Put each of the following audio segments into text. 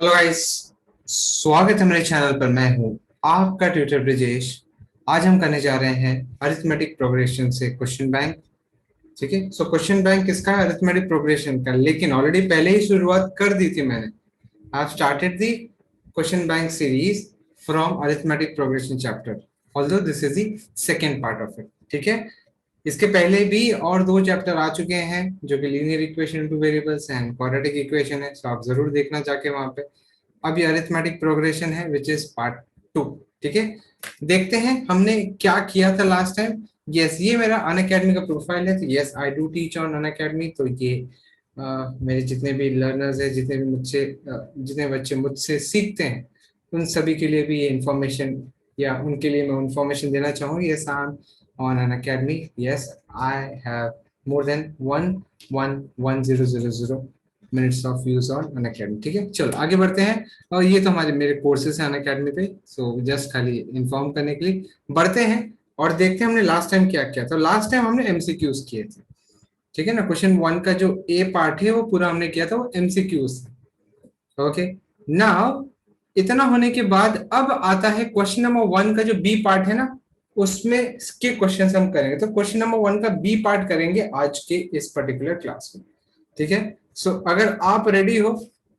Hello guys, स्वागत है मेरे चैनल पर। मैं हूं आपका ट्यूटर ब्रिजेश। आज हम करने जा रहे हैं अरिथमेटिक प्रोग्रेशन से क्वेश्चन बैंक। ठीक है, सो क्वेश्चन बैंक किसका है? अरिथमेटिक प्रोग्रेशन का। लेकिन ऑलरेडी पहले ही शुरुआत कर दी थी मैंने। I have started the question bank series from arithmetic progression chapter, although this is the second part of it. ठीक है, इसके पहले भी और दो चैप्टर आ चुके हैं जो कि linear equation two variables and quadratic equation है, सो आप जरूर देखना जाके वहां पे। अब ये अरिथमेटिक प्रोग्रेशन है विच इज पार्ट 2। ठीक है, देखते हैं हमने क्या किया था लास्ट टाइम। यस, ये मेरा अनअकैडमी का प्रोफाइल है। तो yes, I do teach on Unacademy. तो ये मेरे जितने भी लर्नर्स हैं, जितने भी जितने बच्चे मुझसे सीखते हैं, उन सभी के लिए भी ये इंफॉर्मेशन, या उनके लिए मैं इंफॉर्मेशन देना चाहूँ। Yes, I am on Unacademy. Yes, I have more than 1,1,1,000 minutes of use on Unacademy. ठीक है, चलो आगे बढ़ते हैं। और ये तो हमारे मेरे कोर्सेज हैं अन अकेडमी पे, सो जस्ट खाली इन्फॉर्म करने के लिए बढ़ते हैं और देखते हैं हमने लास्ट टाइम क्या किया था। लास्ट टाइम हमने एमसीक्यूज किए थे। ठीक है ना, क्वेश्चन 1 का जो ए पार्ट है वो पूरा हमने किया था, वो एमसीक्यूज। ओके, नाउ इतना होने के बाद अब आता है क्वेश्चन नंबर 1 का जो बी पार्ट है ना, उसमें के क्वेश्चन हम करेंगे। तो क्वेश्चन नंबर 1 का बी पार्ट करेंगे आज के इस पर्टिकुलर क्लास में। ठीक है, सो अगर आप रेडी हो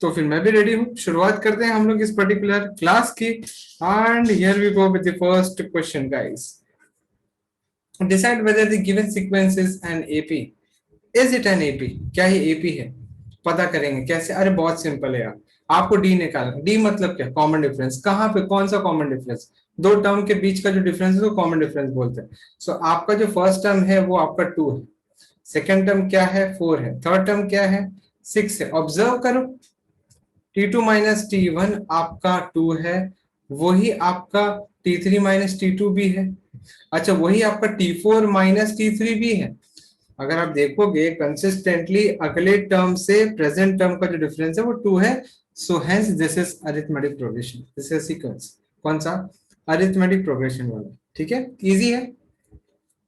तो फिर मैं भी रेडी हूं। शुरुआत करते हैं हम लोग इस पर्टिकुलर क्लास की। And here we go with the first question guys. Decide whether the given sequence is an AP. Is it an AP? क्या ये एपी है? पता करेंगे कैसे। अरे बहुत सिंपल है यार। आपको डी निकालना। डी मतलब क्या? Common difference. कहाँ पे? कौन सा कॉमन डिफरेंस? दो टर्म के बीच का जो डिफरेंस है वो कॉमन डिफरेंस बोलते हैं। सो आपका जो फर्स्ट टर्म है वो आपका 2 है, सेकेंड टर्म क्या है? 4 है, थर्ड टर्म क्या है? 6 है। ऑब्जर्व करो, T2 माइनस T1 आपका 2 है, वही आपका T3 माइनस T2 भी है। अच्छा, वही आपका T4 माइनस T3 भी है। अगर आप देखोगे कंसिस्टेंटली अगले टर्म से प्रेजेंट टर्म का जो डिफरेंस है वो 2 है। So hence this is arithmetic progression, this is sequence. कौन सा? अरिथमेटिक प्रोग्रेशन वाला। ठीक है, इजी है।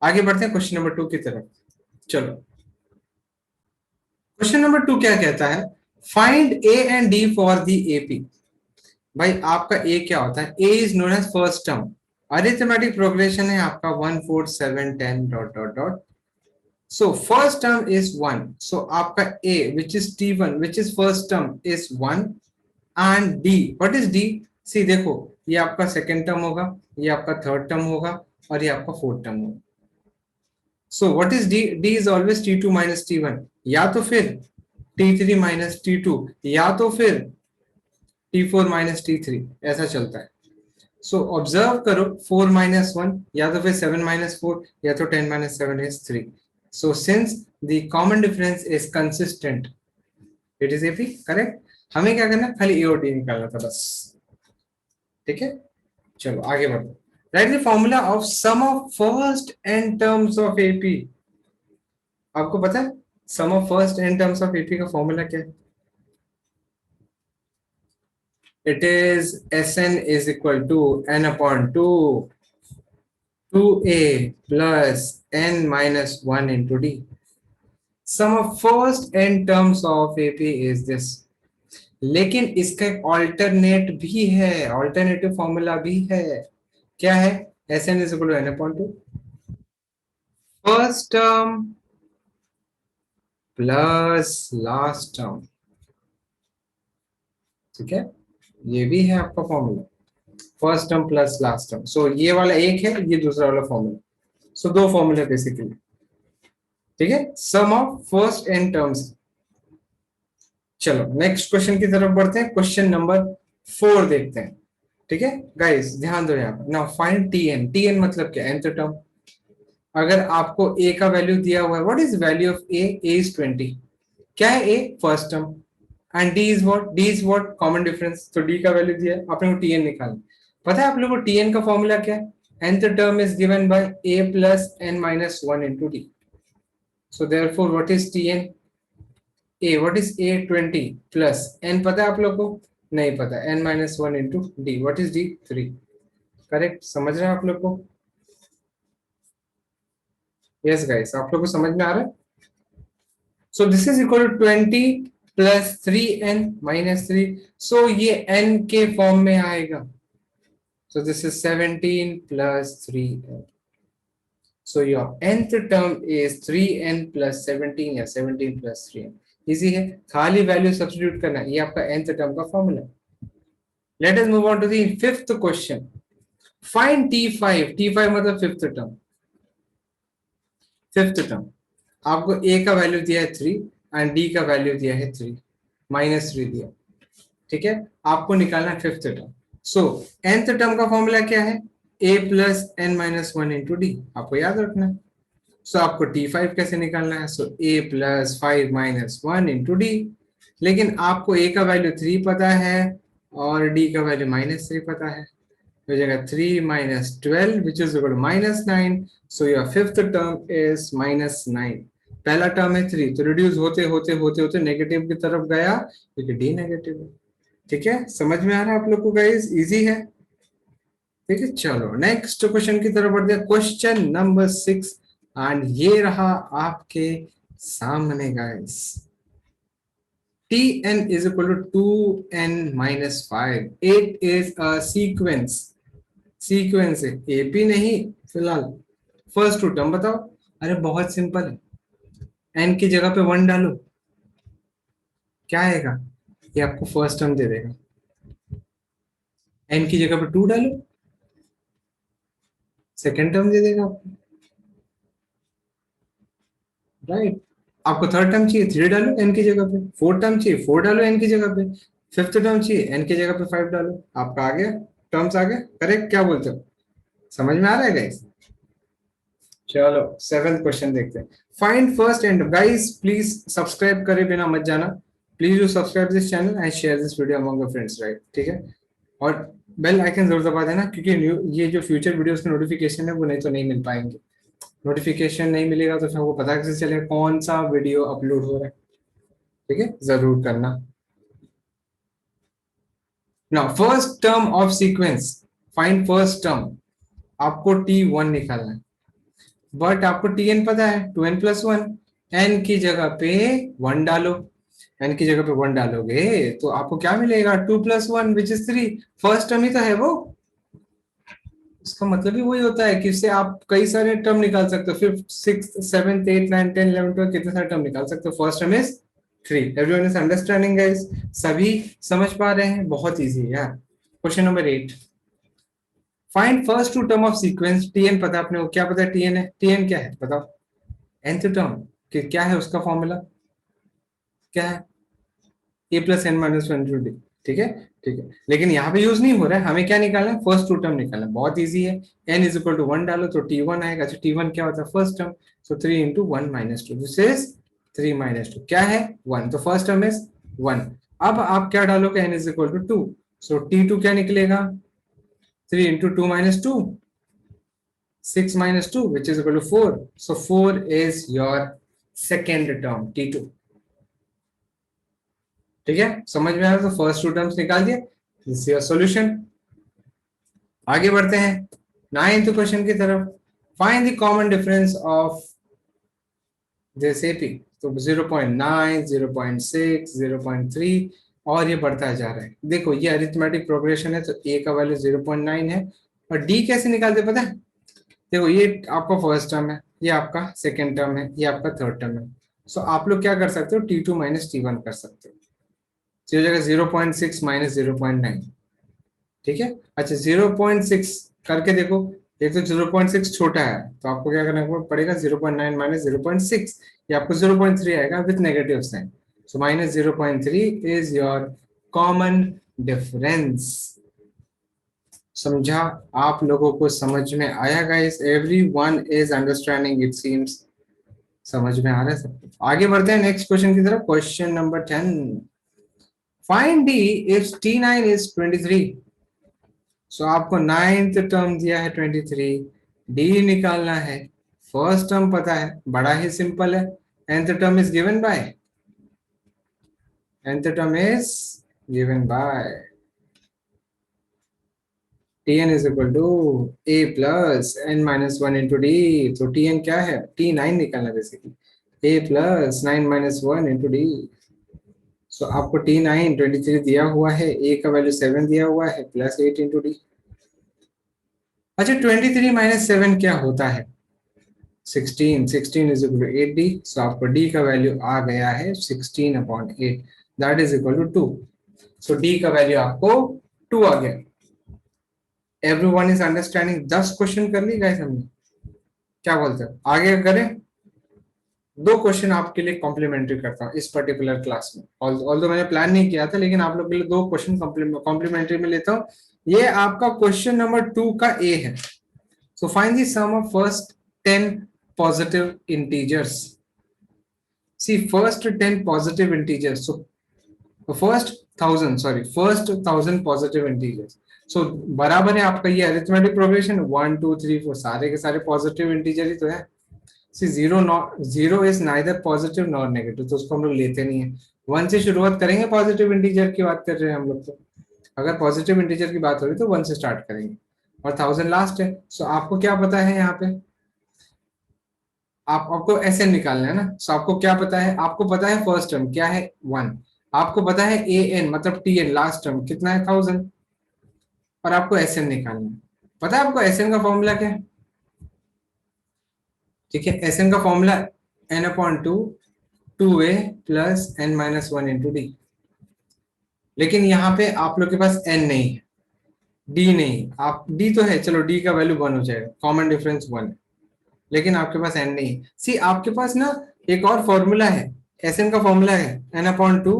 आगे बढ़ते हैं क्वेश्चन नंबर 2 की तरफ। चलो, क्वेश्चन नंबर 2 क्या कहता है? Find A and D for the AP. भाई आपका ए क्या होता है? A is known as first term. Arithmetic progression है आपका 1 4 7 10 dot dot dot. So first term is 1, so आपका A which is T1 which is first term is 1 and D what is D? See देखो, ये आपका second term होगा, ये आपका third term होगा और ये आपका फोर्थ टर्म होगा। So what is D? D is always T2 minus T1, या तो फिर T3 माइनस T2, या तो फिर T4 माइनस T3, ऐसा चलता है। सो ऑब्जर्व करो, 4 माइनस 1, या तो फिर 7 माइनस 4, या तो 10 minus 7 is 3। So since the common difference is consistent, it is AP. Correct. हमें क्या करना? खाली ए और डी निकालना था बस। ठीक है, चलो आगे बढ़ो। Write the formula of sum of first N terms of AP. आपको पता है sum of first N terms of AP का फॉर्मूला क्या है? It is Sn is equal to n upon 2a plus n minus 1 into d. Sum of first n terms of AP is this. लेकिन इसका एक alternate भी है, alternative formula भी है। क्या है? Sn is equal to n upon 2 first term plus last term. ठीक है, ये भी है आपका formula, first term plus last term. So ये वाला एक है, ये दूसरा वाला फॉर्मूला। सो दो फॉर्मूले बेसिकली। ठीक है, sum of first N terms. चलो नेक्स्ट क्वेश्चन की तरफ बढ़ते हैं। क्वेश्चन नंबर 4 देखते हैं। ठीक है गाइस, ध्यान दो यहाँ पर। Now find TN. टीएन मतलब क्या? nth term. अगर आपको ए का वैल्यू दिया हुआ है, what is value of A? A is 20। क्या है? A first term. And D is what? D is what? Common difference. तो डी का वैल्यू दिया है, आपने को टीएन निकालना। पता है आप लोगों को टीएन का फॉर्मूला क्या है? nth term is given by a plus n minus 1 into d. So therefore what is Tn? A, what is a? 20 plus n पता है आप लोग को? नहीं पता। n minus 1 into d, what is d? 3। Correct. समझ रहे हैं आप लोग को? यस गाइस, आप लोग को समझ में आ रहा है? So this is equal to 20 plus 3n-3, so ये n के फॉर्म में आएगा. So this is 17 plus 3n. So your nth term is 3n plus 17 या 17 plus 3n. इजी है, खाली वैल्यू सब्स्टिट्यूट करना, ये आपका nth टर्म का formula. Let us move on to the fifth question. Find t5. t5 मतलब fifth term. Fifth term आपको a का वैल्यू दिया है 3 एंड d का वैल्यू दिया है 3, -3 दिया. ठीक है, आपको निकालना है फिफ्थ टर्म. सो nth टर्म का फॉर्मूला क्या है? a plus n minus 1 into D. आपको याद रखना है. सो आपको t5 कैसे निकालना है? सो a plus 5 minus 1 into D. लेकिन आपको a का वैल्यू 3 पता है और d का वैल्यू -3 पता है. हो जाएगा 3 minus 12 which is equal to -9. So your fifth term is -9. पहला टर्म है 3, तो रिड्यूस होते होते होते होते नेगेटिव की तरफ गया क्योंकि डी नेगेटिव है. ठीक है, समझ में आ रहा है आप लोग को गाइस? इजी है. ठीक है, चलो नेक्स्ट क्वेश्चन की तरफ बढ़ते हैं. क्वेश्चन नंबर 6 एंड ये रहा आपके सामने guys. Tn is equal to 2n minus 5. It is a sequence. Sequence है, AP नहीं फिलहाल. फर्स्ट टू टर्म बताओ. अरे बहुत सिंपल है, n की जगह पे 1 डालो, क्या आएगा? ये आपको फर्स्ट टर्म दे देगा. n की जगह पे 2 डालो, सेकेंड टर्म दे देगा आपको. राइट. आपको थर्ड टर्म चाहिए, 3 डालो n की जगह पे. फोर्थ टर्म चाहिए, 4 डालो n की जगह पे. फिफ्थ टर्म चाहिए, n की जगह पे 5 डालो. आपका आ गया, टर्म्स आ गए. करेक्ट, क्या बोलते हो? समझ में आ रहा है गाइस? चलो सेवेंथ क्वेश्चन देखते हैं. Find first and. Guys please subscribe करे बिना मत जाना. Please do subscribe this channel and share this video among your friends. Right, ठीक है. और बेल आइकन जरूर दबा देना, क्योंकि ये जो फ्यूचर वीडियोस के नोटिफिकेशन है वो नहीं तो नहीं मिल पाएंगे. नोटिफिकेशन नहीं मिलेगा तो फिर आपको पता कैसे चलेगा कौन सा वीडियो अपलोड हो रहा है. ठीक है, जरूर करना. Now first term of sequence. Find first term. आपको t1 निकालना है, बट आपको tn पता है 2n प्लस 1. n की जगह पे 1 डालो. n की जगह पे 1 डालोगे तो आपको क्या मिलेगा? 2 plus 1 which is 3. First term ही तो है वो. इसका मतलब ही वही होता है कि इससे आप कई सारे टर्म निकाल सकते हो. फिफ्थ, सिक्स्थ, सेवेंथ, 8, 9, 10, 11, 12 कितने सारे टर्म निकाल सकते हो. First term is 3. Everyone is understanding guys? सभी समझ पा रहे हैं? बहुत इजी है यार. Question number 8. Find first two term of sequence. tn पता है अपने को, क्या पता है tn है? tn क्या है बताओ? nth term. क्या है उसका फॉर्मूला? क्या है? a plus n minus 1 two d. ठीक है, ठीक है. लेकिन यहाँ पे यूज नहीं हो रहा है. हमें क्या निकालना है? फर्स्ट टू टर्म निकालना है. बहुत इजी है. n इज इक्वल टू 1 डालो तो t1 आएगा. तो t1 क्या होता है? First term. So 3 into 1 minus 2, this is 3 minus 2. क्या है? 1. तो फर्स्ट टर्म इज 1. अब आप क्या डालोगे? n is equal to 2. So t2 क्या निकलेगा? 3 into 2 minus 2, 6 minus 2 which is equal to 4. So 4 is your second term, t2. ठीक है, समझ में आया? तो फर्स्ट टू टर्म्स निकाल दिए. This is your solution. आगे बढ़ते हैं नाइन्थ क्वेश्चन की तरफ. Find the common difference of this AP. तो 0.9, 0.6, 0.3 और ये बढ़ता जा रहा है. देखो ये अरिथमेटिक प्रोग्रेशन है, तो a का वैल्यू 0.9 है. और d कैसे निकालते पता है? देखो ये आपका फर्स्ट टर्म है, ये आपका सेकेंड टर्म है, ये आपका थर्ड टर्म है. सो आप लोग क्या कर सकते हो? t2 माइनस t1 कर सकते हो. तो हो जाएगा 0.6 माइनस 0.9. ठीक है. अच्छा 0.6 करके देखो. एक तो 0.6 छोटा है तो आपको क्या करना पड़ेगा? 0.9 माइनस 0.6, ये आपको 0.3 आएगा with negative sign. So minus 0.3 is your common difference. समझा? आप लोगों को समझ में आया guys? Everyone is understanding it seems. समझ में आ रहा है सब? आगे बढ़ते हैं नेक्स्ट क्वेश्चन की तरफ. Question number 10. Find D if t9 is 23. सो आपको नाइन्थ टर्म दिया है 23, डी निकालना है. फर्स्ट टर्म पता है, बड़ा ही सिंपल है. nth term is given by, nth term is given by tn is equal to a plus n minus 1 into d. तो tn क्या है? t9 निकालना basically. a plus 9 minus 1 into d. सो आपको T9 23 दिया हुआ है, ए का वैल्यू 7 दिया हुआ है, प्लस 8 इंटू डी। अच्छा 23 माइनस 7 क्या होता है? 16, 16 इज इक्वल टू 8d। सो आपको d का वैल्यू आ गया है 16/8, that is equal to 2। So d का वैल्यू आपको 2 आ गया। Everyone is understanding? 10 क्वेश्चन कर ली गाइस हमने, क्या बोलते हो आगे करें? 2 क्वेश्चन आपके लिए कॉम्प्लीमेंट्री करता हूँ इस पर्टिकुलर क्लास में, ऑल्दो मैंने प्लान नहीं किया था, लेकिन आप लोग के लिए 2 क्वेश्चन कॉम्प्लीमेंट्री में लेता हूँ। ये आपका क्वेश्चन नंबर 2 का ए है। So find the sum of first 10 positive integers. See first 10 positive integers, so first 1000 positive integers. So बराबर है आपका ये अरिथमेटिक प्रोग्रेशन, 1 2 3 4 सारे के सारे पॉजिटिव इंटीजर ही तो है। See zero is neither positive nor negative, तो उसको हम लोग लेते नहीं है। 1 से शुरुआत करेंगे, पॉजिटिव इंटीजर की बात कर रहे हैं हम लोग, तो अगर पॉजिटिव इंटीजर की बात हो रही तो 1 से स्टार्ट करेंगे, और 1000 लास्ट है। सो आपको क्या पता है यहाँ पे, आपको ऐसे निकालना है ना। सो आपको क्या पता है? आपको पता है फर्स्ट टर्म क्या है, 1। आपको पता है ए एन मतलब टी एन लास्ट टर्म कितना है, 1000। और आपको एस एन निकालना है। पता है आपको एस एन का फॉर्मूला क्या है? ठीक है, एस एन का formula n/2 2a plus n-1 into D. लेकिन यहाँ पे आप लोग के पास n नहीं है, d नहीं, आप d तो है, चलो d का वैल्यू 1 हो जाएगा, कॉमन डिफरेंस 1 है, लेकिन आपके पास n नहीं है। सी आपके पास ना एक और फॉर्मूला है, एस एन का फॉर्मूला है n/2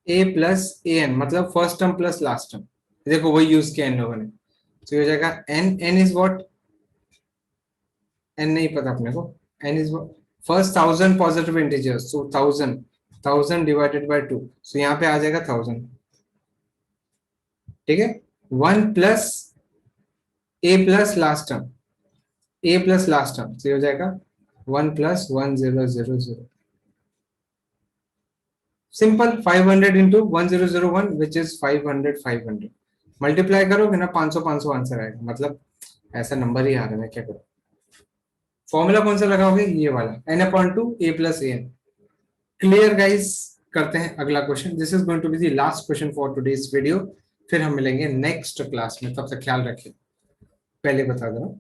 a plus A N, मतलब first term plus last term. देखो वही यूज किया इन लोगों ने। तो ये हो जाएगा n इज व्हाट, n नहीं पता अपने को, n is first 1000 positive integers, so 1000 divided by 2, सो यहाँ पे आ जाएगा 1000। ठीक है, 1 plus a plus last term, a plus last term, तो हो जाएगा 1 plus 1000। Simple, 500 into 1001 which is 500 multiply करोगे ना 500 आंसर आएगा, मतलब ऐसा नंबर ही आ रहा है, क्या करो। फॉर्मूला कौन सा लगाओगे, ये वाला n/2 a plus A n. Clear guys? करते हैं अगला question. This is going to be the last question for today's video, फिर हम मिलेंगे नेक्स्ट क्लास में, तब तक ख्याल रखिए। पहले बता दो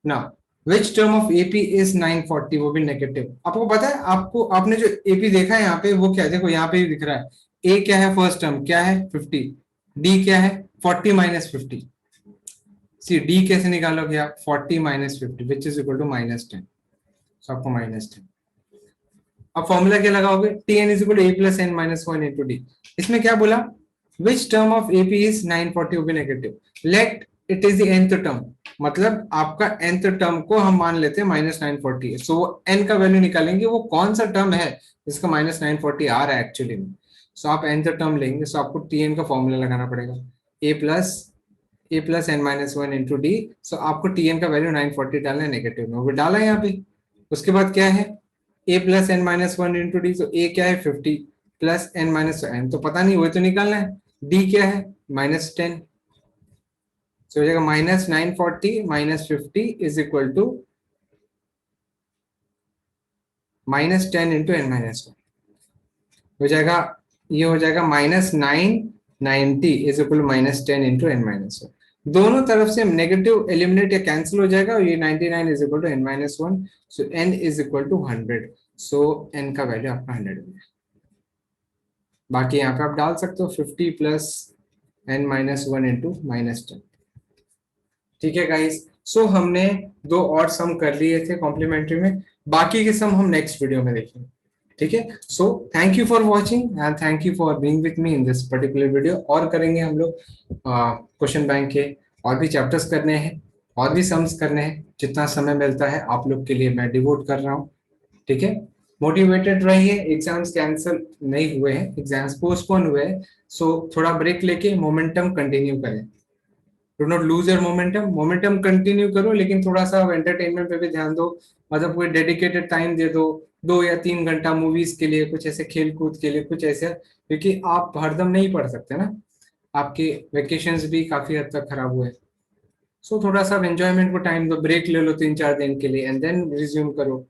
ना, विच टर्म ऑफ एपी इज 940, वो भी नेगेटिव। आपको पता है, आपको आपने जो एपी देखा है यहाँ पे, वो क्या है, देखो यहाँ पे दिख रहा है ए क्या है, फर्स्ट टर्म क्या है 50, डी क्या है 40 माइनस 50। सी डी कैसे निकालोगे आप, 40 minus 50 which is equal to -10, so आपको -10। अब फॉर्मूला क्या लगाओगे, T N is equal to A plus N minus 1 into D. इसमें क्या बोला, which term of AP is 940 will be negative, let it is the nth term, मतलब आपका nth term को हम मान लेते हैं -940, सो वो n का वैल्यू निकालेंगे, वो कौन सा टर्म है जिसका -940 आ रहा है एक्चुअली में। सो आप nth टर्म लेंगे, सो आपको टी एन का फॉर्मूला लगाना पड़ेगा, A plus N minus 1 into D. So आपको टी एन का वैल्यू 940 डालना है नेगेटिव में, वो डाला है यहाँ पे। उसके बाद क्या है, A plus N minus 1 into D, तो ए क्या है 50 प्लस एन माइनस एन तो पता नहीं, वही तो निकालना है। डी क्या है -10, तो हो जाएगा -940 -50 is equal to -10 into n minus 1 हो जाएगा। ये हो जाएगा -990 is equal to -10 into n minus 1। दोनों तरफ से नेगेटिव एलिमिनेट या कैंसिल हो जाएगा, ये 99 is equal to n minus 1, so n is equal to 100, so n का वैल्यू आपका 100 है। बाकी यहाँ पे आप डाल सकते हो 50 प्लस n माइनस 1 इंटू -10। ठीक है गाइस, सो हमने 2 और सम कर लिए थे कॉम्प्लीमेंट्री में, बाकी के सम हम नेक्स्ट वीडियो में देखेंगे। ठीक है, so thank you for watching and thank you for being with me in this particular video. और करेंगे हम लोग क्वेश्चन बैंक के और भी चैप्टर्स करने हैं, और भी सम्स करने हैं, जितना समय मिलता है आप लोग के लिए मैं डिवोट कर रहा हूँ। ठीक है, मोटिवेटेड रहिए, एग्जाम्स कैंसिल नहीं हुए हैं, एग्जाम्स पोस्टपोन हुए हैं, सो थोड़ा ब्रेक लेके मोमेंटम कंटिन्यू करें। Do not lose your momentum, momentum continue करो, लेकिन थोड़ा सा एंटरटेनमेंट पे भी ध्यान दो, मतलब कोई डेडिकेटेड टाइम दे दो, 2 या 3 घंटा मूवीज के लिए, कुछ ऐसे खेल कूद के लिए, कुछ ऐसे, क्योंकि आप हरदम नहीं पढ़ सकते ना, आपके वेकेशंस भी काफी हद तक खराब हुए। सो थोड़ा सा एंजॉयमेंट को टाइम दो, ब्रेक ले लो 3-4 दिन के लिए एंड देन रिज्यूम करो।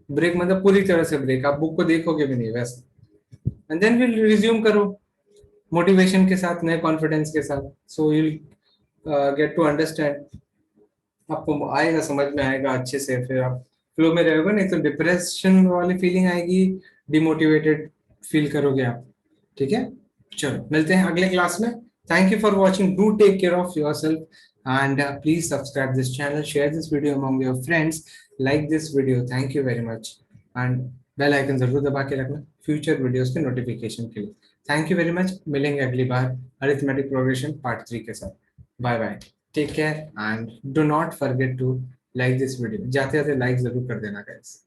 ब्रेक मतलब पूरी तरह से ब्रेक, आप बुक को देखोगे भी नहीं वैसे, एंड देन विल रिज्यूम करो मोटिवेशन के साथ, नए कॉन्फिडेंस के साथ, so you get to understand, आपको आएगा, समझ में आएगा अच्छे से, फिर आप फ्लो में रहोगे, नहीं तो डिप्रेशन वाली फीलिंग आएगी, डिमोटिवेटेड फील करोगे आप। ठीक है, चलो मिलते हैं अगले क्लास में। Thank you for watching, do take care of yourself and please subscribe this channel, share this video among your friends, like this video, thank you very much, and bell icon जरूर दबा के रखना future videos के notification के लिए। Thank you very much, मिलेंगे अगली बार arithmetic progression part 3 के साथ। Bye bye, take care and do not forget to like this video, जाते जाते लाइक जरूर कर देना गाइस।